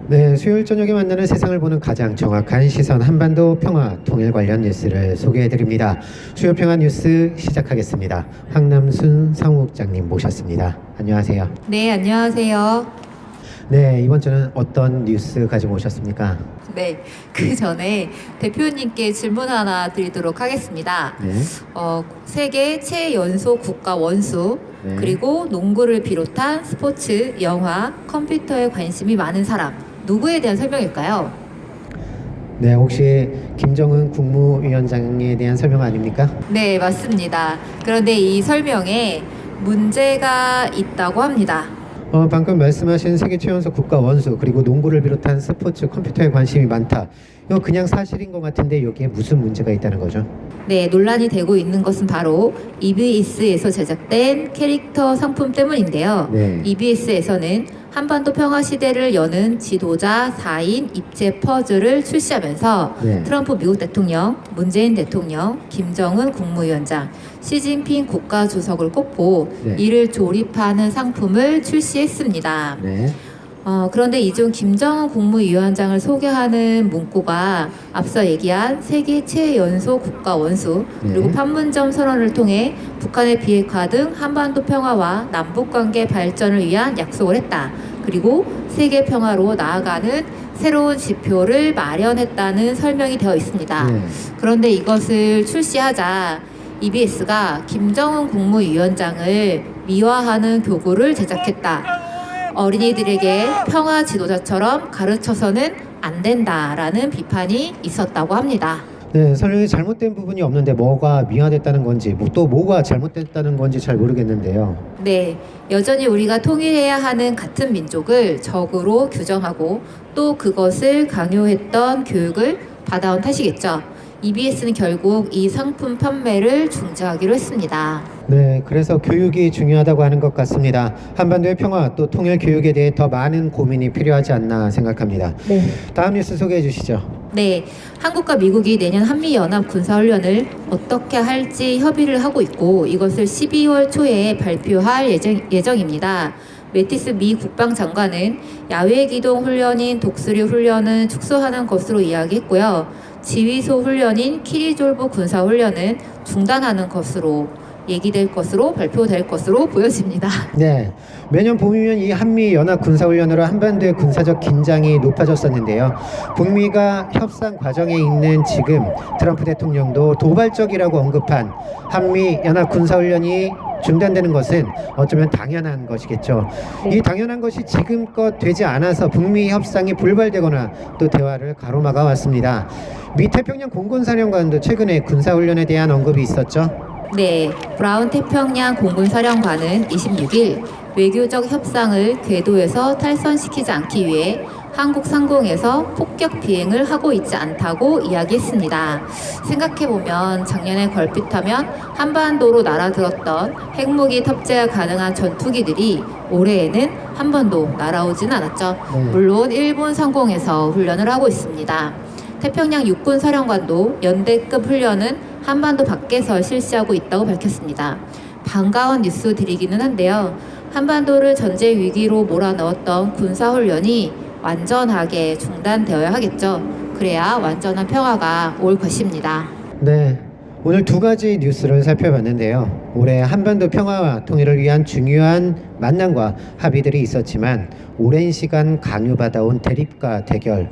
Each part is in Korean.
네, 수요일 저녁에 만나는 세상을 보는 가장 정확한 시선 한반도 평화 통일 관련 뉴스를 소개해드립니다. 수요 평화 뉴스 시작하겠습니다. 황남순 사무국장님 모셨습니다. 안녕하세요. 네, 안녕하세요. 네, 이번 주는 어떤 뉴스 가지고 오셨습니까? 네, 그 전에 대표님께 질문 하나 드리도록 하겠습니다. 네. 세계 최연소 국가 원수, 네. 그리고 농구를 비롯한 스포츠, 영화, 컴퓨터에 관심이 많은 사람, 누구에 대한 설명일까요? 네, 혹시 김정은 국무위원장에 대한 설명 아닙니까? 네, 맞습니다. 그런데 이 설명에 문제가 있다고 합니다. 방금 말씀하신 세계 최연소 국가 원수 그리고 농구를 비롯한 스포츠 컴퓨터에 관심이 많다. 이거 그냥 사실인 것 같은데 여기에 무슨 문제가 있다는 거죠? 네, 논란이 되고 있는 것은 바로 EBS에서 제작된 캐릭터 상품 때문인데요. 네. EBS에서는 한반도 평화 시대를 여는 지도자 4인 입체 퍼즐을 출시하면서 네. 트럼프 미국 대통령, 문재인 대통령, 김정은 국무위원장, 시진핑 국가주석을 꼽고 네. 이를 조립하는 상품을 출시했습니다. 네. 그런데 이 중 김정은 국무위원장을 소개하는 문구가 앞서 얘기한 세계 최연소 국가 원수, 그리고 네. 판문점 선언을 통해 북한의 비핵화 등 한반도 평화와 남북관계 발전을 위한 약속을 했다. 그리고 세계 평화로 나아가는 새로운 지표를 마련했다는 설명이 되어 있습니다. 네. 그런데 이것을 출시하자 EBS가 김정은 국무위원장을 미화하는 교구를 제작했다. 어린이들에게 평화 지도자처럼 가르쳐서는 안 된다라는 비판이 있었다고 합니다. 네, 설명이 잘못된 부분이 없는데 뭐가 미화됐다는 건지 또 뭐가 잘못됐다는 건지 잘 모르겠는데요. 네, 여전히 우리가 통일해야 하는 같은 민족을 적으로 규정하고 또 그것을 강요했던 교육을 받아온 탓이겠죠. EBS는 결국 이 상품 판매를 중지하기로 했습니다. 네, 그래서 교육이 중요하다고 하는 것 같습니다. 한반도의 평화 또 통일 교육에 대해 더 많은 고민이 필요하지 않나 생각합니다. 네. 다음 뉴스 소개해 주시죠. 네, 한국과 미국이 내년 한미연합 군사훈련을 어떻게 할지 협의를 하고 있고 이것을 12월 초에 발표할 예정입니다. 매티스 미 국방장관은 야외 기동 훈련인 독수리 훈련은 축소하는 것으로 이야기했고요. 지휘소 훈련인 키리졸브 군사훈련은 중단하는 것으로 얘기될 것으로 발표될 것으로 보여집니다. 네, 매년 봄이면 이 한미 연합 군사훈련으로 한반도의 군사적 긴장이 높아졌었는데요. 북미가 협상 과정에 있는 지금 트럼프 대통령도 도발적이라고 언급한 한미 연합 군사훈련이 중단되는 것은 어쩌면 당연한 것이겠죠. 이 당연한 것이 지금껏 되지 않아서 북미 협상이 불발되거나 또 대화를 가로막아 왔습니다. 미 태평양 공군사령관도 최근에 군사훈련에 대한 언급이 있었죠. 네, 브라운 태평양 공군사령관은 26일 외교적 협상을 궤도에서 탈선시키지 않기 위해 한국 상공에서 폭격 비행을 하고 있지 않다고 이야기했습니다. 생각해보면 작년에 걸핏하면 한반도로 날아들었던 핵무기 탑재가 가능한 전투기들이 올해에는 한 번도 날아오진 않았죠. 물론 일본 상공에서 훈련을 하고 있습니다. 태평양 육군사령관도 연대급 훈련은 한반도 밖에서 실시하고 있다고 밝혔습니다. 반가운 뉴스 드리기는 한데요. 한반도를 전쟁 위기로 몰아넣었던 군사훈련이 완전하게 중단되어야 하겠죠. 그래야 완전한 평화가 올 것입니다. 네, 오늘 두 가지 뉴스를 살펴봤는데요. 올해 한반도 평화와 통일을 위한 중요한 만남과 합의들이 있었지만 오랜 시간 강요받아온 대립과 대결,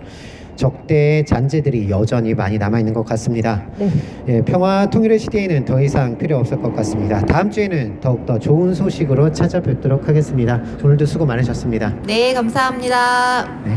적대의 잔재들이 여전히 많이 남아있는 것 같습니다. 네. 예, 평화 통일의 시대에는 더 이상 필요 없을 것 같습니다. 다음 주에는 더욱더 좋은 소식으로 찾아뵙도록 하겠습니다. 오늘도 수고 많으셨습니다. 네, 감사합니다. 네.